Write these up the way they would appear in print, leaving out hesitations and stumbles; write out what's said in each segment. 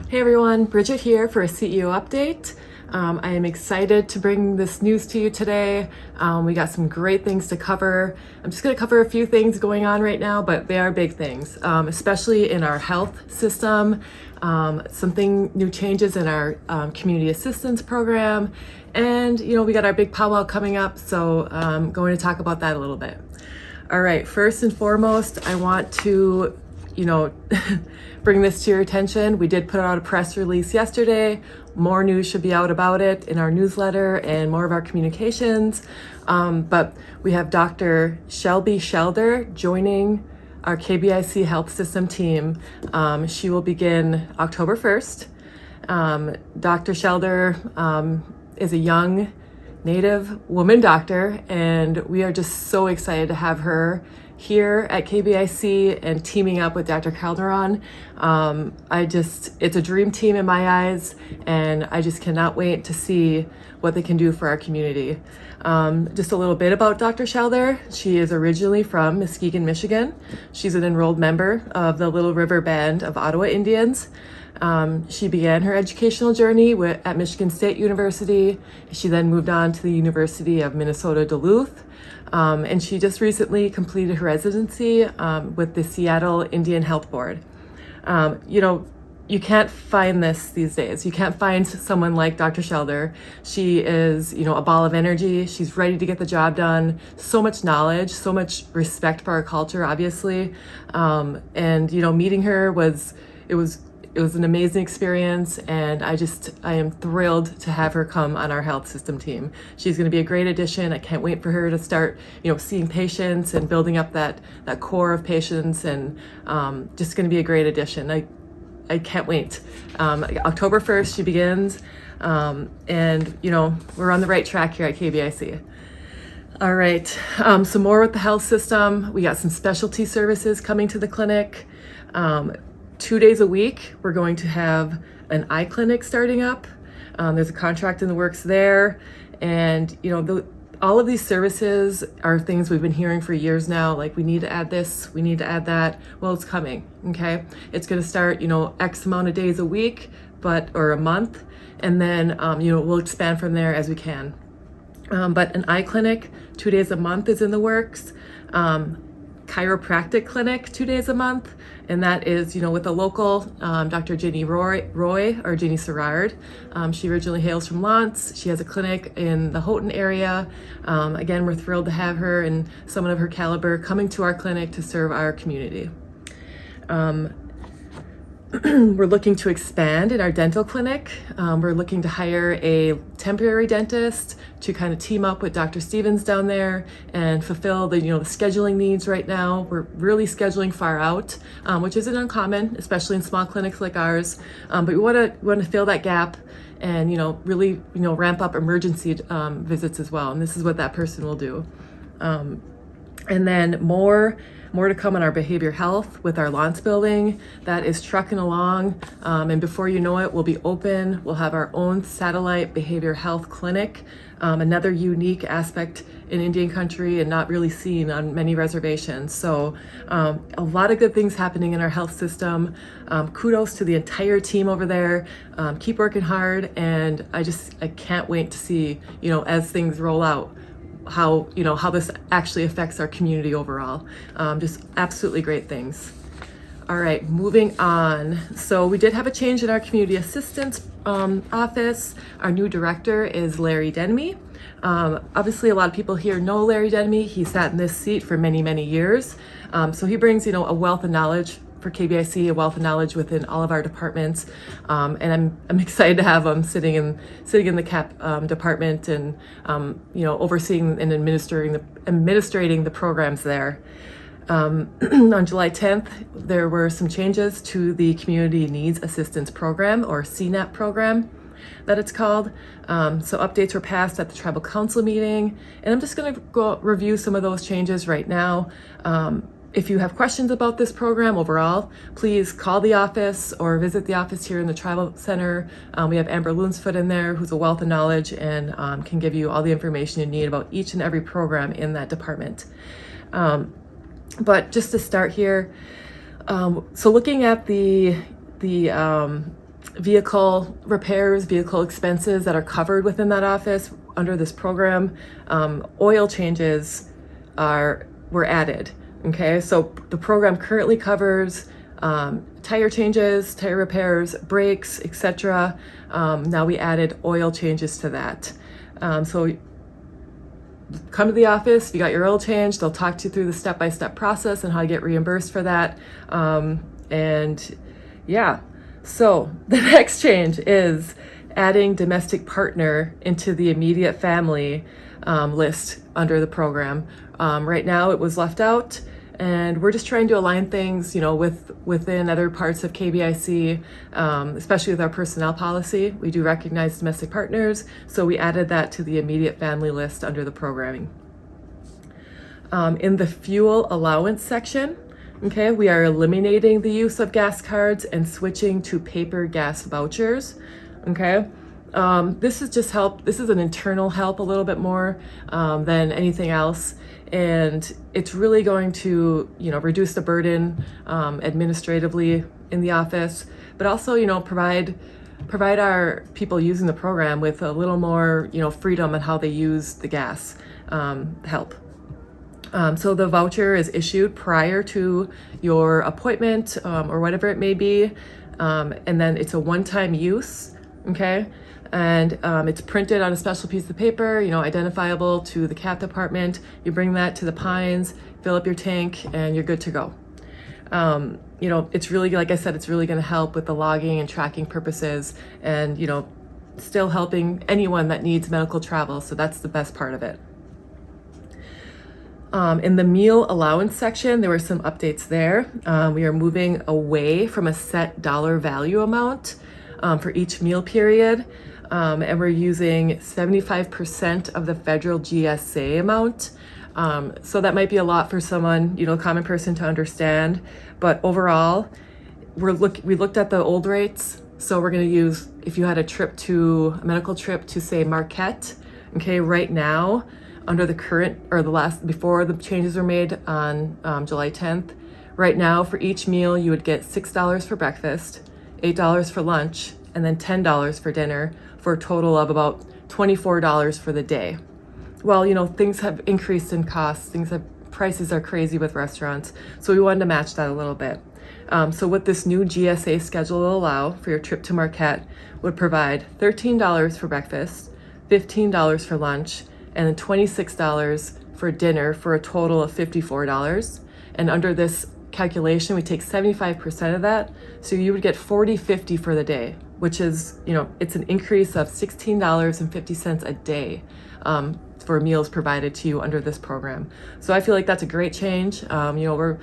Hey everyone, Brigitte here for a CEO update. I am excited to bring this news to you today. We got some great things to cover. I'm just going to cover a few things going on right now, but they are big things, especially in our health system. Something new changes in our community assistance program, and we got our big powwow coming up, so I'm going to talk about that a little bit. All right, first and foremost, I want to bring this to your attention. We did put out a press release yesterday. More news should be out about it in our newsletter and more of our communications. But we have Dr. Shelby Shelder joining our KBIC Health System team. She will begin October 1st. Dr. Shelder is a young Native woman doctor, and we are just so excited to have her here at KBIC and teaming up with Dr. Calderon. It's a dream team in my eyes, and I just cannot wait to see what they can do for our community. Just a little bit about Dr. Shelder. She is originally from Muskegon, Michigan. She's an enrolled member of the Little River Band of Ottawa Indians. She began her educational journey at Michigan State University. She then moved on to the University of Minnesota Duluth. And she just recently completed her residency with the Seattle Indian Health Board. You can't find this these days. You can't find someone like Dr. Shelder. She is, a ball of energy. She's ready to get the job done. So much knowledge, so much respect for our culture, obviously. And meeting her was an amazing experience, and I am thrilled to have her come on our health system team. She's going to be a great addition. I can't wait for her to start, seeing patients and building up that core of patients, and just going to be a great addition. I can't wait. October 1st she begins, and we're on the right track here at KBIC. All right, some more with the health system. We got some specialty services coming to the clinic. 2 days a week, we're going to have an eye clinic starting up. There's a contract in the works there. And, all of these services are things we've been hearing for years now, like we need to add this, we need to add that. Well, it's coming, okay? It's gonna start, X amount of days a week, or a month. And then, we'll expand from there as we can. But an eye clinic, 2 days a month is in the works. Chiropractic clinic 2 days a month, and that is with a local Dr. Ginny Roy or Ginny Serrard. She originally hails from Lance. She has a clinic in the Houghton area. Again, we're thrilled to have her and someone of her caliber coming to our clinic to serve our community. We're looking to expand in our dental clinic. We're looking to hire a temporary dentist to kind of team up with Dr. Stevens down there and fulfill the the scheduling needs right now. We're really scheduling far out, which isn't uncommon, especially in small clinics like ours. But we want to fill that gap and really ramp up emergency visits as well. And this is what that person will do. And then more to come on our behavior health with our Lance building. That is trucking along, and before you know it, we'll be open. We'll have our own satellite behavior health clinic, another unique aspect in Indian country and not really seen on many reservations. So a lot of good things happening in our health system. Kudos to the entire team over there. Keep working hard, and I can't wait to see, as things roll out, how this actually affects our community overall. Just absolutely great things. All right, moving on. So we did have a change in our community assistance office. Our new director is Larry Denmy. Obviously a lot of people here know Larry Denmy. He sat in this seat for many, many years. So he brings a wealth of knowledge for KBIC, a wealth of knowledge within all of our departments, and I'm excited to have him sitting in the CAP department and overseeing and administrating the programs there. On July 10th, there were some changes to the Community Needs Assistance Program, or CNAP program that it's called. So updates were passed at the Tribal Council meeting, and I'm just going to go review some of those changes right now. If you have questions about this program overall, please call the office or visit the office here in the Tribal Center. We have Amber Lunsfoot in there, who's a wealth of knowledge and can give you all the information you need about each and every program in that department. But just to start here, so looking at the vehicle repairs, vehicle expenses that are covered within that office under this program. Oil changes were added. Okay, so the program currently covers tire changes, tire repairs, brakes, etc. Now we added oil changes to that. So come to the office, if you got your oil change, they'll talk to you through the step-by-step process and how to get reimbursed for that. And yeah, so the next change is adding domestic partner into the immediate family list under the program. Right now it was left out, and we're just trying to align things, within other parts of KBIC, especially with our personnel policy. We do recognize domestic partners, so we added that to the immediate family list under the programming. In the fuel allowance section, okay, we are eliminating the use of gas cards and switching to paper gas vouchers. Okay, this is just help. This is an internal help a little bit more than anything else, and it's really going to reduce the burden administratively in the office, but also provide our people using the program with a little more freedom on how they use the gas help. So the voucher is issued prior to your appointment or whatever it may be, and then it's a one-time use, okay? And it's printed on a special piece of paper, identifiable to the CAP department. You bring that to the Pines, fill up your tank, and you're good to go. It's really, like I said, it's really going to help with the logging and tracking purposes, and still helping anyone that needs medical travel. So that's the best part of it. In the meal allowance section, there were some updates there. We are moving away from a set dollar value amount for each meal period, and we're using 75% of the federal GSA amount. So that might be a lot for someone, a common person to understand, but overall, we looked at the old rates. So we're going to use, if you had a medical trip to say Marquette, okay, right now, under the current, or before the changes were made on July 10th, right now for each meal you would get $6 for breakfast, $8 for lunch, and then $10 for dinner, for a total of about $24 for the day. Well, things have increased in costs, prices are crazy with restaurants, so we wanted to match that a little bit. So what this new GSA schedule will allow for your trip to Marquette would provide $13 for breakfast, $15 for lunch, and then $26 for dinner, for a total of $54. And under this calculation, we take 75% of that, so you would get $40.50 for the day, which is, it's an increase of $16.50 a day for meals provided to you under this program. So I feel like that's a great change. We're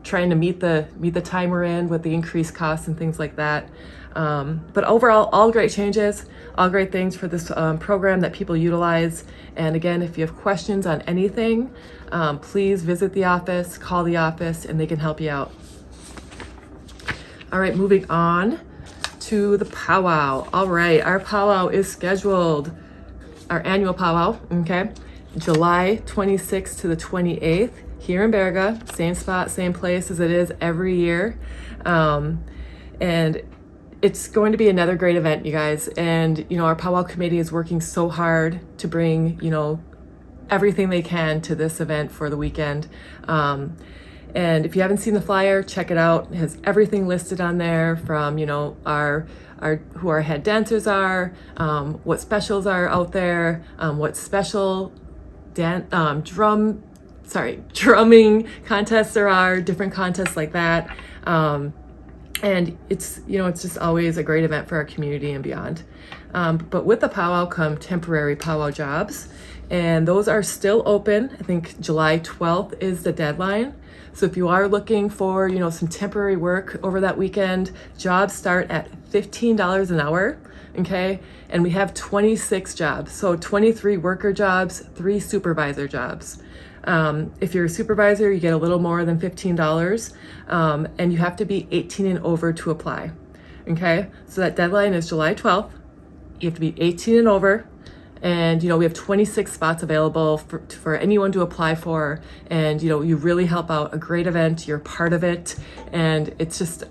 trying to meet the time we're in with the increased costs and things like that. But overall, all great changes, all great things for this program that people utilize. And again, if you have questions on anything, please visit the office, call the office, and they can help you out. All right, moving on to the powwow. All right, our powwow is scheduled, our annual powwow, okay, July 26th to the 28th here in Berga, same spot, same place as it is every year. And it's going to be another great event, you guys. And, our powwow committee is working so hard to bring, everything they can to this event for the weekend. And if you haven't seen the flyer, check it out. It has everything listed on there from, who our head dancers are, what specials are out there, what special drumming contests there are, different contests like that. And it's just always a great event for our community and beyond. But with the powwow come temporary powwow jobs, and those are still open. I think July 12th is the deadline. So if you are looking for, some temporary work over that weekend, jobs start at $15 an hour, okay? And we have 26 jobs. So 23 worker jobs, 3 supervisor jobs. If you're a supervisor, you get a little more than $15, and you have to be 18 and over to apply, okay? So that deadline is July 12th. You have to be 18 and over, and we have 26 spots available for anyone to apply for, and you really help out a great event. You're part of it, and it's just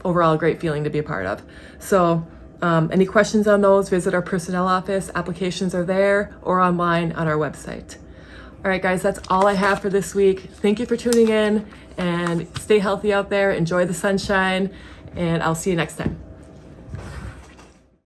overall a great feeling to be a part of. So any questions on those, visit our personnel office. Applications are there or online on our website. All right, guys, that's all I have for this week. Thank you for tuning in, and stay healthy out there. Enjoy the sunshine, and I'll see you next time.